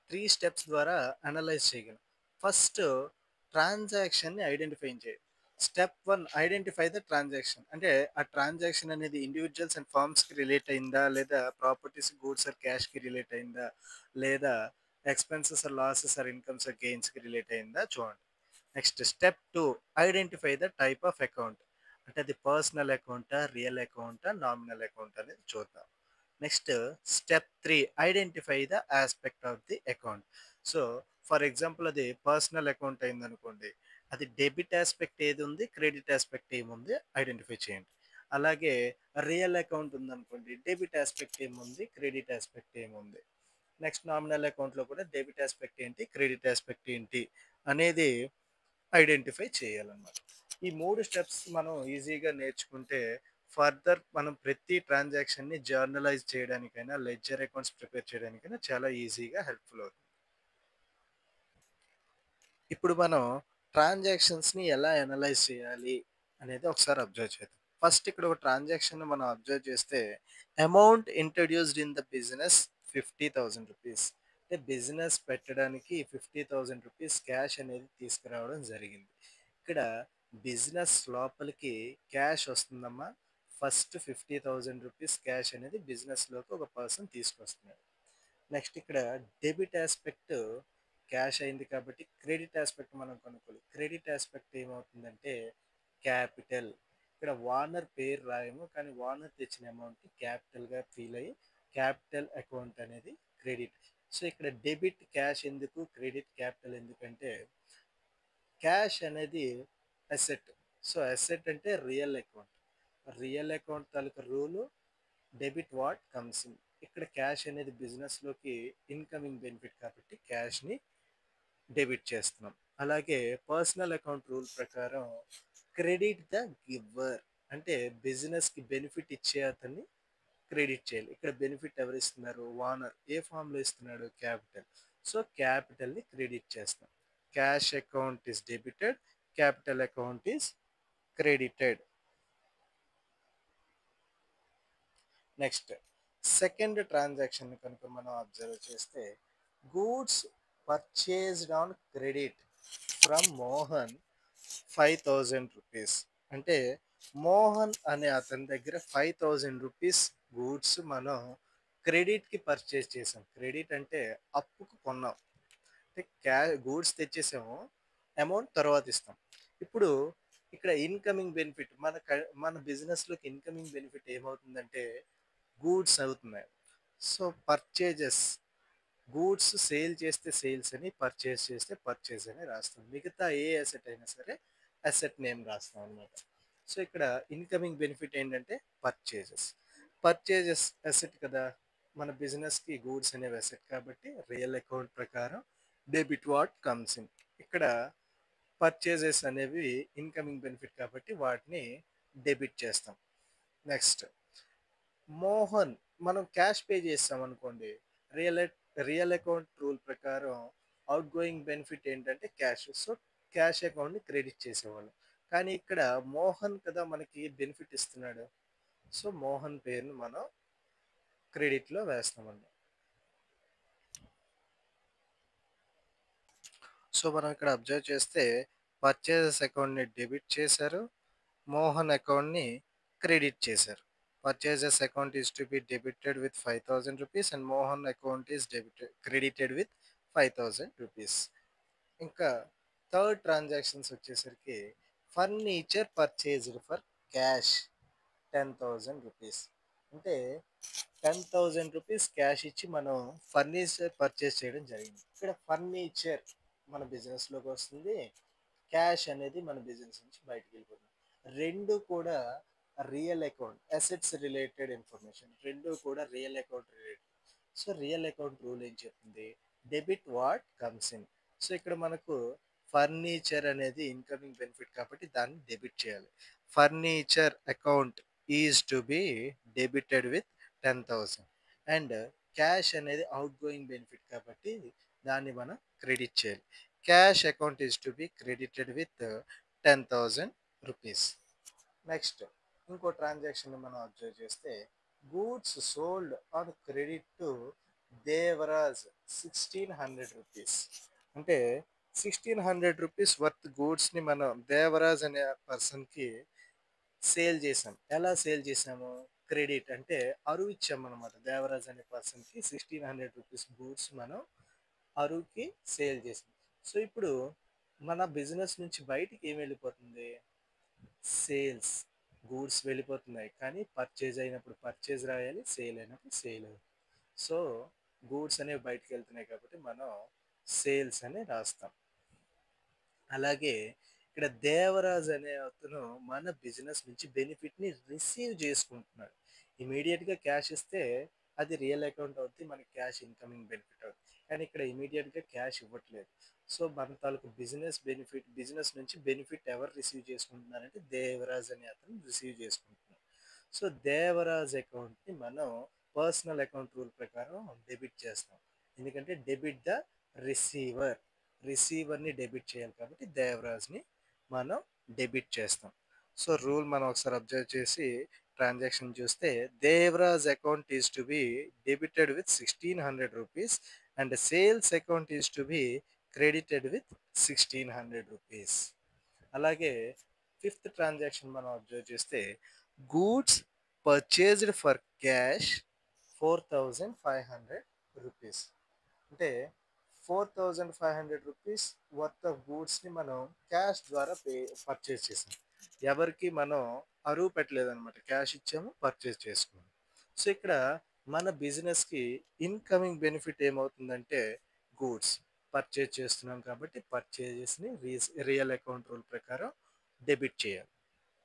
3 స్టెప్స్ ద్వారా అనలైజ్ చేయగలం. ఫస్ట్ ట్రాన్సాక్షన్ని ఐడెంటిఫై చేయండి. స్టెప్ 1 ఐడెంటిఫై ద ట్రాన్సాక్షన్, అంటే ఆ ట్రాన్సాక్షన్ అనేది ఇండివిజువల్స్ అండ్ ఫర్మ్స్కి రిలేట్ అయిందా, లేదా ప్రాపర్టీస్ గూడ్స్ ఆర్ క్యాష్కి రిలేట్ అయిందా, లేదా expenses or losses or incomes or గెయిన్స్కి రిలేట్ అయిందా చూడండి. Next step 2 identify the type of account, అంటే అది పర్సనల్ అకౌంటా, రియల్ అకౌంటా, నామినల్ అకౌంట్ అనేది చూద్దాం. Next step 3 identify the aspect of the account. So for example అది పర్సనల్ అకౌంట్ అయిందనుకోండి, అది డెబిట్ ఆస్పెక్ట్ ఏది ఉంది, క్రెడిట్ ఆస్పెక్ట్ ఏముంది ఐడెంటిఫై చేయండి. అలాగే రియల్ అకౌంట్ ఉందనుకోండి, డెబిట్ ఆస్పెక్ట్ ఏముంది, క్రెడిట్ ఆస్పెక్ట్ ఏముంది. నెక్స్ట్ నామినల్ అకౌంట్లో కూడా డెబిట్ ఆస్పెక్ట్ ఏంటి, క్రెడిట్ ఆస్పెక్ట్ ఏంటి అనేది ఐడెంటిఫై చేయాలన్నమాట. ఈ 3 స్టెప్స్ మనం ఈజీగా నేర్చుకుంటే ఫర్దర్ మనం ప్రతి ట్రాన్సాక్షన్ని జర్నలైజ్ చేయడానికైనా, లెడ్జర్ అకౌంట్స్ ప్రిపేర్ చేయడానికైనా చాలా ఈజీగా హెల్ప్ఫుల్ అవుతుంది. ఇప్పుడు మనం ట్రాన్సాక్షన్స్ని ఎలా అనలైజ్ చేయాలి అనేది ఒకసారి అబ్జర్వ్ చేద్దాం. ఫస్ట్ ఇక్కడ ఒక ట్రాన్సాక్షన్ మనం అబ్జర్వ్ చేస్తే amount introduced in the business 50,000 rupees, అంటే బిజినెస్ పెట్టడానికి 50,000 రూపీస్ క్యాష్ అనేది తీసుకురావడం జరిగింది. ఇక్కడ బిజినెస్ లోపలికి క్యాష్ వస్తుందమ్మా. ఫస్ట్ 50,000 రూపీస్ క్యాష్ అనేది బిజినెస్లోకి ఒక పర్సన్ తీసుకొస్తున్నాడు. నెక్స్ట్ ఇక్కడ డెబిట్ ఆస్పెక్ట్ క్యాష్ అయింది కాబట్టి క్రెడిట్ ఆస్పెక్ట్ మనం కనుక్కోవాలి. క్రెడిట్ ఆస్పెక్ట్ ఏమవుతుందంటే క్యాపిటల్, ఇక్కడ వార్నర్ పేరు రాయము కానీ వార్నర్ తెచ్చిన అమౌంట్ క్యాపిటల్గా ఫీల్ అయ్యి క్యాపిటల్ అకౌంట్ అనేది క్రెడిట్. సో ఇక్కడ డెబిట్ క్యాష్ ఎందుకు, క్రెడిట్ క్యాపిటల్ ఎందుకంటే క్యాష్ అనేది అసెట్. సో అసెట్ అంటే real account, real account taluka rule debit what comes in. ఇక్కడ క్యాష్ అనేది బిజినెస్లోకి ఇన్కమింగ్ బెనిఫిట్ కాబట్టి క్యాష్ని డెబిట్ చేస్తున్నాం. అలాగే పర్సనల్ అకౌంట్ రూల్ ప్రకారం క్రెడిట్ ద గివర్, అంటే బిజినెస్కి బెనిఫిట్ ఇచ్చే అతన్ని క్రెడిట్ చేయాలి. ఇక్కడ బెనిఫిట్ ఎవరు ఇస్తున్నారు, ఓనర్. ఏ ఫామ్లో ఇస్తున్నాడు, క్యాపిటల్. సో క్యాపిటల్ని క్రెడిట్ చేస్తాం. Cash account is debited, capital account is credited. Next second transaction కనుక మనం అబ్జర్వ్ చేస్తే goods purchased on credit from Mohan 5,000 rupees, అంటే మోహన్ అనే అతని దగ్గర 5,000 రూపీస్ గూడ్స్ మనం క్రెడిట్‌కి పర్చేజ్ చేసాం. క్రెడిట్ అంటే అప్పుకు కొన్నాం. అంటే గూడ్స్ తెచ్చేసాము. అమౌంట్ తర్వాత ఇస్తాం. ఇప్పుడు ఇక్కడ ఇన్‌కమింగ్ బెనిఫిట్ మన బిజినెస్‌లోకి ఇన్‌కమింగ్ బెనిఫిట్ ఏమవుతుందంటే గూడ్స్ అవుతున్నాయి. సో, పర్చేజెస్ గూడ్స్ సేల్ చేస్తే సేల్స్ అని, పర్చేజ్ చేస్తే పర్చేజ్ అని రాస్తాం. మిగతా ఏ అసెట్ అయినా సరే అసెట్ నేమ్ రాస్తాం అన్నమాట. సో, ఇక్కడ ఇన్‌కమింగ్ బెనిఫిట్ ఏంటంటే పర్చేజెస్. పర్చేజెస్ అసెట్ కదా! మన బిజినెస్‌కి గూడ్స్ అనేవి అసెట్ కాబట్టి రియల్ అకౌంట్ ప్రకారం డెబిట్ వాట్ కమ్స్ ఇన్. ఇక్కడ పర్చేజెస్ అనేవి ఇన్‌కమింగ్ బెనిఫిట్ కాబట్టి వాటిని డెబిట్ చేస్తాం. నెక్స్ట్ మోహన్ మనం క్యాష్ పే చేస్తామనుకోండి. రియల్ రియల్ అకౌంట్ రూల్ ప్రకారం అవుట్ గోయింగ్ బెనిఫిట్ ఏంటంటే క్యాష్. సో, క్యాష్ అకౌంట్‌ని క్రెడిట్ చేసేవాళ్ళం. కానీ ఇక్కడ మోహన్ కదా మనకి బెనిఫిట్ ఇస్తున్నాడు. సో, మోహన్ పేరుని మనం క్రెడిట్‌లో వేస్తామండి. సో, మనం ఇక్కడ అబ్జర్వ్ చేస్తే పర్చేజెస్ అకౌంట్‌ని డెబిట్ చేశారు. మోహన్ అకౌంట్‌ని క్రెడిట్ చేశారు. Purchases account is to be debited with ₹5000 and Mohan account is credited with ₹5000. ఇంకా థర్డ్ ట్రాన్సాక్షన్స్ వచ్చేసరికి ఫర్నిచర్ పర్చేజ్డ్ ఫర్ క్యాష్ ₹10,000. అంటే ₹10,000 క్యాష్ ఇచ్చి మనం ఫర్నిచర్ పర్చేస్ చేయడం జరిగింది. ఇక్కడ ఫర్నిచర్ మన బిజినెస్‌లోకి వస్తుంది. క్యాష్ అనేది మన బిజినెస్ నుంచి బయటికి వెళ్ళిపోతుంది. రెండు కూడా real account assets related information. రెండు కూడా real account related. So, real account rule ఏం చెప్తుంది? Debit what comes in. So, ఇక్కడ మనకు ఫర్నిచర్ అనేది ఇన్కమింగ్ బెనిఫిట్ కాబట్టి దాన్ని డెబిట్ చేయాలి. Furniture account is to be debited with 10,000 and cash అనేది అవుట్ గోయింగ్ బెనిఫిట్ కాబట్టి దాన్ని మనం క్రెడిట్ చేయాలి. Cash account is to be credited with ₹10,000. Next ఇంకో ట్రాన్సాక్షన్ మనం అబ్జర్వ్ చేస్తే goods sold on credit to Devaraj ₹1,600. అంటే ₹1,600 వర్త్ గూడ్స్ని మనం దేవరాజ్ అనే పర్సన్కి సేల్ చేసాం. ఎలా సేల్ చేసాము? క్రెడిట్ అంటే అరువు ఇచ్చామన్నమాట. దేవరాజ్ అనే పర్సన్కి ₹1,600 గూడ్స్ మనం అరువుకి సేల్ చేసాం. సో, ఇప్పుడు మన బిజినెస్ నుంచి బయటికి ఏం వెళ్ళిపోతుంది? సేల్స్ గూడ్స్ వెళ్ళిపోతున్నాయి. కానీ పర్చేజ్ అయినప్పుడు పర్చేజ్ రాయాలి. సేల్ అయినప్పుడు సేల్ అవుతుంది. సో, గూడ్స్ అనేవి బయటికి వెళ్తున్నాయి కాబట్టి మనం సేల్స్ అని రాస్తాం. అలాగే ఇక్కడ దేవరాజ్ అనే అతను మన బిజినెస్ నుంచి బెనిఫిట్‌ని రిసీవ్ చేసుకుంటున్నాడు. ఇమ్మీడియేట్‌గా క్యాష్ ఇస్తే అది రియల్ అకౌంట్ అవుద్ది. మనకి క్యాష్ ఇన్‌కమింగ్ బెనిఫిట్ అవుద్ది. కానీ ఇక్కడ ఇమ్మీడియేట్‌గా క్యాష్ ఇవ్వట్లేదు. సో, మన తాలూకు బిజినెస్ నుంచి బెనిఫిట్ ఎవరు రిసీవ్ చేసుకుంటున్నారంటే దేవరాజ్ అనే అతను రిసీవ్ చేసుకుంటున్నాడు. సో, దేవరాజ్ అకౌంట్‌ని మనం పర్సనల్ అకౌంట్ రూల్ ప్రకారం డెబిట్ చేస్తాం. ఎందుకంటే డెబిట్ ద రిసీవర్. రిసీవర్‌ని డెబిట్ చేయాలి కాబట్టి దేవరాజ్‌ని మనం డెబిట్ చేస్తాం. సో, రూల్ మనం ఒకసారి అబ్జర్వ్ చేసి ట్రాన్సాక్షన్ చూస్తే Devaraj account is to be debited with ₹1,600 and sales account is to be credited with ₹1,600. అలాగే ఫిఫ్త్ ట్రాన్సాక్షన్ మనం అబ్జర్వ్ చేస్తే గూడ్స్ పర్చేజ్డ్ ఫర్ క్యాష్ ₹4,500. అంటే ₹4,500 వర్త్ ఆఫ్ గూడ్స్ని మనం క్యాష్ ద్వారా పర్చేస్ చేసాం. ఎవరికి మనం అరువు పెట్టలేదన్నమాట. క్యాష్ ఇచ్చాము, పర్చేస్ చేసుకున్నాం. సో, ఇక్కడ మన బిజినెస్కి ఇన్కమింగ్ బెనిఫిట్ ఏమవుతుందంటే గూడ్స్ పర్చేజ్ చేస్తున్నాం కాబట్టి పర్చేజెస్ని రియల్ అకౌంట్ రూల్ ప్రకారం డెబిట్ చేయాలి.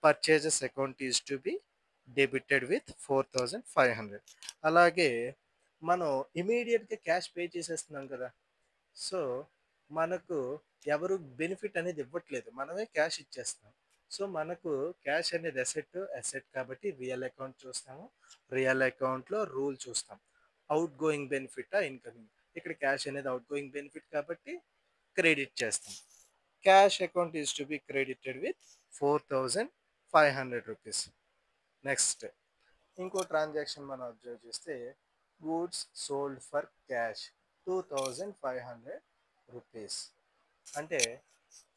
Purchases account is to be debited with 4,500. అలాగే మనం ఇమీడియట్గా క్యాష్ పే చేసేస్తున్నాం కదా. సో, మనకు ఎవరు బెనిఫిట్ అనేది ఇవ్వట్లేదు. మనమే క్యాష్ ఇచ్చేస్తున్నాం. సో, మనకు క్యాష్ అనేది అసెట్ కాబట్టి రియల్ అకౌంట్ చూస్తాము. రియల్ అకౌంట్‌లో రూల్ చూస్తాం. అవుట్ గోయింగ్ బెనిఫిటా? ఇన్‌కమింగ్. ఇక్కడ క్యాష్ అనేది అవుట్ గోయింగ్ బెనిఫిట్ కాబట్టి క్రెడిట్ చేస్తాం. Cash account is to be credited with ₹4,500. Next ఇంకో ట్రాన్సాక్షన్ మనం అబ్జర్వ్ చేస్తే గూడ్స్ సోల్డ్ ఫర్ క్యాష్ ₹2,500. అంటే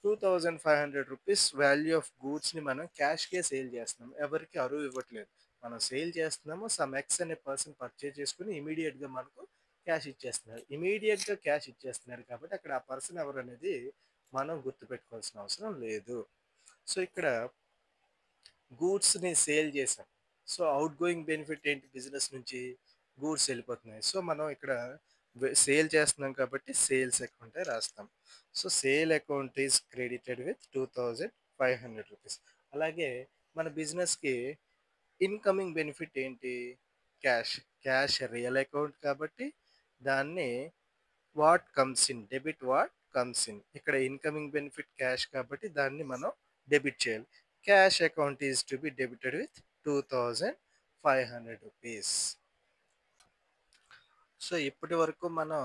రూ. 2500 వాల్యూ ఆఫ్ గూడ్స్‌ని మనం క్యాష్‌కే సేల్ చేస్తున్నాం. ఎవరికీ అరువు ఇవ్వట్లేదు. మనం సేల్ చేస్తున్నాము. సమ్ ఎక్స్ అనే పర్సన్ పర్చేజ్ చేసుకొని ఇమ్మీడియేట్‌గా మనకు క్యాష్ ఇచ్చేస్తున్నారు. ఇమ్మీడియేట్‌గా క్యాష్ ఇచ్చేస్తున్నారు కాబట్టి అక్కడ ఆ పర్సన్ ఎవరనేది మనం గుర్తుపెట్టుకోవాల్సిన అవసరం లేదు. సో, ఇక్కడ గూడ్స్‌ని సేల్ చేసాం. సో, ఔట్ గోయింగ్ బెనిఫిట్ ఏంటి బిజినెస్ నుంచి? గూడ్స్ వెళ్ళిపోతున్నాయి. సో, మనం ఇక్కడ సేల్ చేస్తున్నాం కాబట్టి సేల్స్ అకౌంటే రాస్తాం. So, sale account is credited with రూ. 2500. అలాగే మన బిజినెస్‌కి ఇన్‌కమింగ్ బెనిఫిట్ ఏంటి? క్యాష్. క్యాష్ రియల్ అకౌంట్ కాబట్టి దాన్ని what comes in debit what comes in. ఇక్కడ ఇన్‌కమింగ్ బెనిఫిట్ క్యాష్ కాబట్టి దాన్ని మనం డెబిట్ చేయాలి. Cash account is to be debited with రూ. 2500. సో, ఇప్పటి వరకు మనం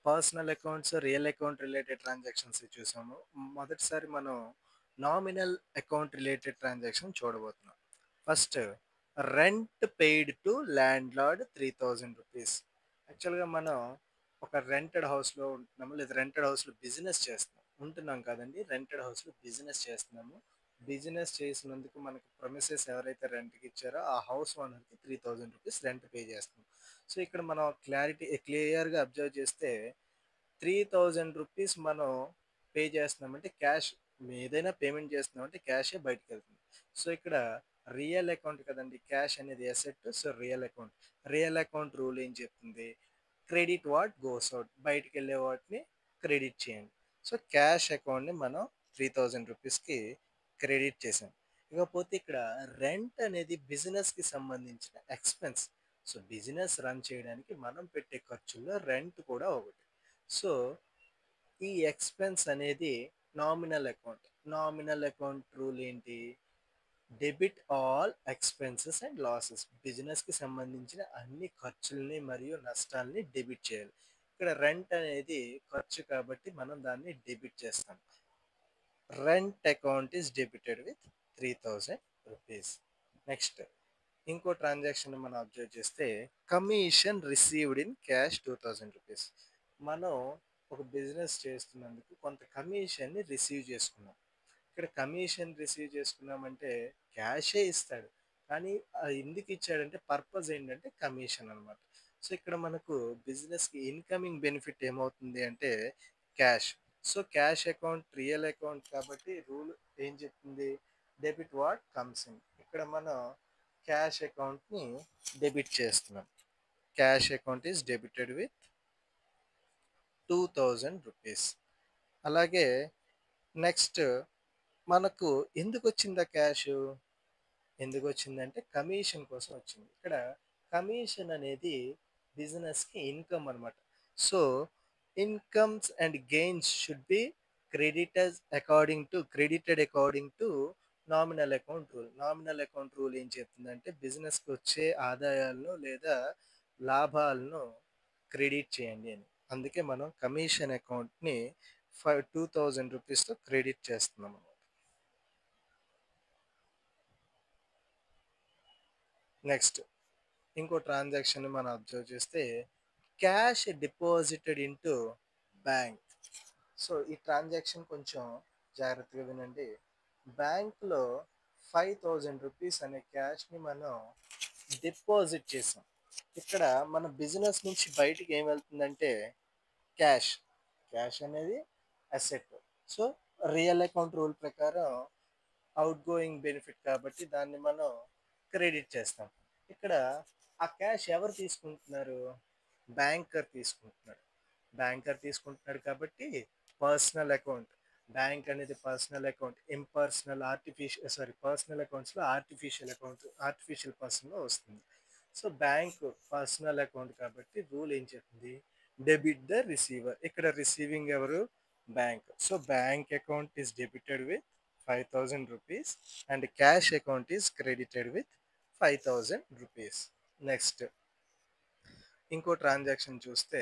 personal accounts, real account related transactions చూసాము. మొదటిసారి మనం నామినల్ అకౌంట్ రిలేటెడ్ ట్రాన్సాక్షన్ చూడబోతున్నాం. First, rent paid to land lord రూ. 3000. యాక్చువల్‌గా మనం ఒక రెంటెడ్ హౌస్‌లో ఉంటున్నాము, లేదా రెంటెడ్ హౌస్‌లో బిజినెస్ చేస్తున్నాం. ఉంటున్నాం కాదండి, రెంటెడ్ హౌస్‌లో బిజినెస్ చేస్తున్నాము. బిజినెస్ చేసినందుకు మనకు ప్రెమిసెస్ ఎవరైతే రెంట్‌కి ఇచ్చారో ఆ హౌస్ ఓనర్‌కి రూ. 3000 రెంట్ పే చేస్తున్నాం. సో, ఇక్కడ మనం క్లియర్‌గా అబ్జర్వ్ చేస్తే రూ. 3000 మనం పే చేస్తున్నామంటే క్యాష్, ఏదైనా పేమెంట్ చేస్తున్నామంటే క్యాషే బయటకెళ్తుంది. సో, ఇక్కడ రియల్ అకౌంట్ కదండీ! క్యాష్ అనేది asset. So, real account. Real account rule ఏం చెప్తుంది? Credit what goes out. బయటికెళ్ళే వాటిని క్రెడిట్ చేయండి. సో, క్యాష్ అకౌంట్‌ని మనం రూ. 3000కి క్రెడిట్ చేసాం. ఇకపోతే ఇక్కడ రెంట్ అనేది బిజినెస్‌కి సంబంధించిన ఎక్స్‌పెన్స్. సో, బిజినెస్ రన్ చేయడానికి మనం పెట్టే ఖర్చుల్లో రెంట్ కూడా ఒకటి. సో, ఈ ఎక్స్‌పెన్స్ అనేది nominal account. Nominal account rule ఏంటి? Debit all expenses and losses. బిజినెస్‌కి సంబంధించిన అన్ని ఖర్చుల్ని మరియు నష్టాల్ని డెబిట్ చేయాలి. ఇక్కడ రెంట్ అనేది ఖర్చు కాబట్టి మనం దాన్ని డెబిట్ చేస్తాం. Rent account is debited with రూ. 3000. నెక్స్ట్, ఇంకో ట్రాన్సాక్షన్ మనం అబ్జర్వ్ చేస్తే కమిషన్ రిసీవ్డ్ ఇన్ క్యాష్ రూ. 2000. మనం ఒక బిజినెస్ చేస్తున్నందుకు కొంత కమిషన్ని రిసీవ్ చేసుకున్నాం. ఇక్కడ కమిషన్ రిసీవ్ చేసుకున్నామంటే క్యాషే ఇస్తాడు. కానీ ఎందుకు ఇచ్చాడంటే పర్పస్ ఏంటంటే కమిషన్ అనమాట. సో, ఇక్కడ మనకు బిజినెస్‌కి ఇన్‌కమింగ్ బెనిఫిట్ ఏమవుతుంది అంటే cash. So, cash account real account కాబట్టి రూల్ ఏం చెప్తుంది? Debit what comes in. ఇక్కడ మనం క్యాష్ అకౌంట్‌ని డెబిట్ చేస్తున్నాం. Cash account is debited with రూ. 2000. అలాగే నెక్స్ట్, మనకు ఎందుకొచ్చిందా క్యాషు? ఎందుకొచ్చిందంటే కమిషన్ కోసం వచ్చింది. ఇక్కడ కమిషన్ అనేది బిజినెస్‌కి ఇన్‌కమ్ అనమాట. So, incomes and gains should be credited according to nominal account rule. Nominal account rule ఏం చెప్తుందంటే బిజినెస్‌కి వచ్చే ఆదాయాలను లేదా లాభాలను క్రెడిట్ చేయండి అని. అందుకే మనం కమిషన్ అకౌంట్‌ని రూ. 2000తో క్రెడిట్ చేస్తున్నాం. నెక్స్ట్, ఇంకో ట్రాన్సాక్షన్ మనం అబ్జర్వ్ చేస్తే cash deposited into bank. So, ఈ ట్రాన్సాక్షన్ కొంచెం జాగ్రత్తగా వినండి. బ్యాంక్లో రూ. 5000 అనే క్యాష్ని మనం డిపాజిట్ చేసాం. ఇక్కడ మన బిజినెస్ నుంచి బయటికి ఏం వెళ్తుందంటే క్యాష్. క్యాష్ అనేది asset. So, real account rule ప్రకారం అవుట్ గోయింగ్ బెనిఫిట్ కాబట్టి దాన్ని మనం క్రెడిట్ చేస్తాం. ఇక్కడ ఆ క్యాష్ ఎవరు తీసుకుంటున్నారు? బ్యాంకర్ తీసుకుంటున్నాడు. బ్యాంకర్ తీసుకుంటున్నాడు కాబట్టి పర్సనల్ అకౌంట్. బ్యాంక్ అనేది పర్సనల్ అకౌంట్. పర్సనల్ అకౌంట్స్‌లో ఆర్టిఫిషియల్ పర్సన్‌లో వస్తుంది. సో, బ్యాంక్ పర్సనల్ అకౌంట్ కాబట్టి రూల్ ఏం చెప్తుంది? Debit the receiver. ఇక్కడ రిసీవింగ్ ఎవరు? Bank. So, bank account is debited with రూ. 5000 and cash account is credited with రూ. 5000. నెక్స్ట్, ఇంకో ట్రాన్సాక్షన్ చూస్తే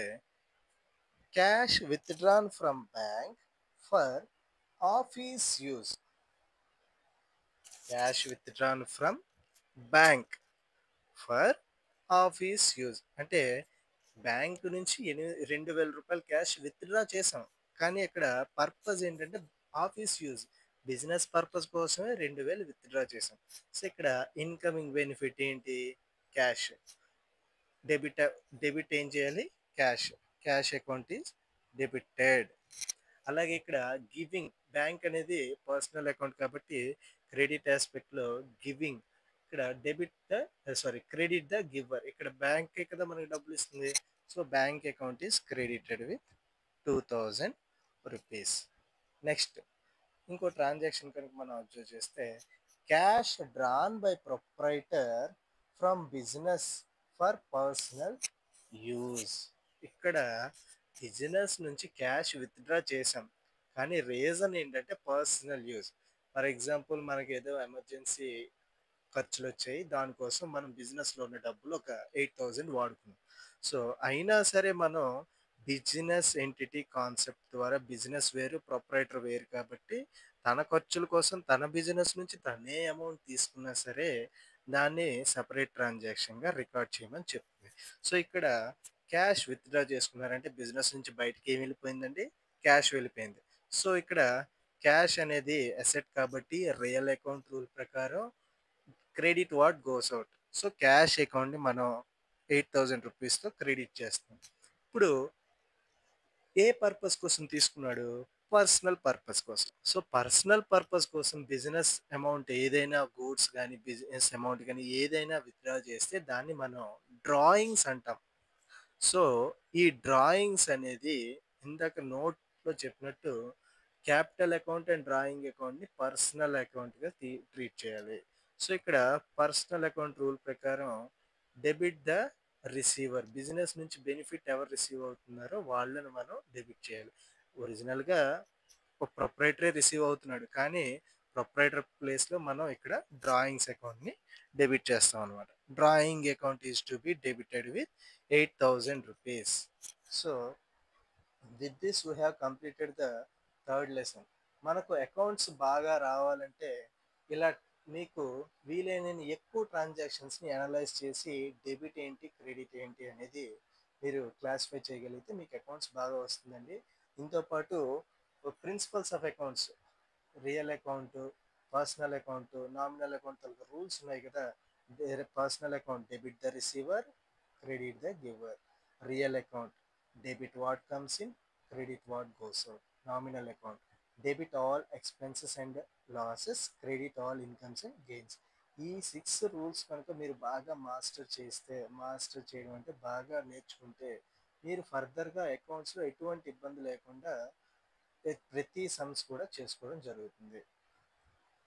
cash withdrawn from bank for office use. Cash withdrawn from bank for office use అంటే bank నుంచి రూ. 2000 cash withdraw చేసాం. కానీ ఇక్కడ పర్పస్ ఏంటంటే ఆఫీస్ యూజ్ బిజినెస్ పర్పస్ కోసమే 2000 విత్డ్రా చేసాం. సో ఇక్కడ ఇన్కమింగ్ బెనిఫిట్ ఏంటి? క్యాష్. డెబిట్ డెబిట్ ఏం చేయాలి? Cash. Cash account is debited. అలాగే ఇక్కడ గివింగ్, బ్యాంక్ అనేది పర్సనల్ అకౌంట్ కాబట్టి క్రెడిట్ ఆస్పెక్ట్లో గివింగ్, ఇక్కడ debit the sorry credit the giver. ఇక్కడ బ్యాంకే కదా మనకి డబ్బులు ఇస్తుంది. So bank account is credited with 2000 rupees. Next ఇంకో ట్రాన్సాక్షన్ కనుక మనం అబ్జర్వ్ చేస్తే cash drawn by proprietor from business for personal use. ఇక్కడ బిజినెస్ నుంచి క్యాష్ విత్డ్రా చేసాం, కానీ రీజన్ ఏంటంటే పర్సనల్ యూజ్. ఫర్ ఎగ్జాంపుల్ మనకి ఏదో ఎమర్జెన్సీ ఖర్చులు వచ్చాయి, దానికోసం మనం బిజినెస్లో ఉన్న డబ్బులు ఒక 8000 వాడుకున్నాం. సో అయినా సరే మనం బిజినెస్ ఎంటిటీ కాన్సెప్ట్ ద్వారా బిజినెస్ వేరు ప్రొపరేటర్ వేరు కాబట్టి తన ఖర్చుల కోసం తన బిజినెస్ నుంచి తనే అమౌంట్ తీసుకున్నా సరే దాన్ని సపరేట్ ట్రాన్సాక్షన్గా రికార్డ్ చేయమని చెప్తుంది. సో ఇక్కడ క్యాష్ విత్డ్రా చేసుకున్నారంటే బిజినెస్ నుంచి బయటకి ఏం వెళ్ళిపోయిందండి? క్యాష్ వెళ్ళిపోయింది. సో ఇక్కడ క్యాష్ అనేది అసెట్ కాబట్టి రియల్ అకౌంట్ రూల్ ప్రకారం credit what goes out. So cash అకౌంట్ని మనం 8000 రూపీస్తో క్రెడిట్ చేస్తాం. ఇప్పుడు ఏ పర్పస్ కోసం తీసుకున్నాడు? పర్సనల్ పర్పస్ కోసం. సో పర్సనల్ పర్పస్ కోసం బిజినెస్ అమౌంట్ ఏదైనా గూడ్స్ కానీ బిజినెస్ అమౌంట్ కానీ ఏదైనా విత్డ్రా చేస్తే దాన్ని మనం డ్రాయింగ్స్ అంటాం. సో ఈ డ్రాయింగ్స్ అనేది ఇందాక నోట్లో చెప్పినట్టు క్యాపిటల్ అకౌంట్ అండ్ డ్రాయింగ్ అకౌంట్ని పర్సనల్ అకౌంట్గా ట్రీట్ చేయాలి. సో ఇక్కడ పర్సనల్ అకౌంట్ రూల్ ప్రకారం డెబిట్ ద రిసీవర్, బిజినెస్ నుంచి బెనిఫిట్ ఎవరు రిసీవ్ అవుతున్నారో వాళ్ళని మనం డెబిట్ చేయాలి. ఒరిజినల్గా ఒక ప్రొపరేటరే రిసీవ్ అవుతున్నాడు, కానీ ప్రొపరేటర్ ప్లేస్లో మనం ఇక్కడ డ్రాయింగ్స్ అకౌంట్ని డెబిట్ చేస్తాం అనమాట. Drawing account is to be debited with 8000 rupees. So with this we have completed the third lesson. మనకు అకౌంట్స్ బాగా రావాలంటే ఇలా మీకు వీలైనన్ని ఎక్కువ ట్రాన్సాక్షన్స్ని అనలైజ్ చేసి డెబిట్ ఏంటి క్రెడిట్ ఏంటి అనేది మీరు క్లాసిఫై చేయగలిగితే మీకు అకౌంట్స్ బాగా వస్తుందండి. దీంతోపాటు principles of accounts, real account, personal account, nominal account తాలూకు రూల్స్ ఉన్నాయి కదా. Personal account debit the receiver, credit the giver. Real account debit what comes in, credit what goes out. Nominal account debit all expenses and losses, credit all incomes and gains. ఈ 6 rules కనుక మీరు బాగా master చేయడం అంటే బాగా నేర్చుకుంటే మీరు ఫర్దర్గా అకౌంట్స్లో ఎటువంటి ఇబ్బంది లేకుండా ప్రతి సమ్స్ కూడా చేసుకోవడం జరుగుతుంది.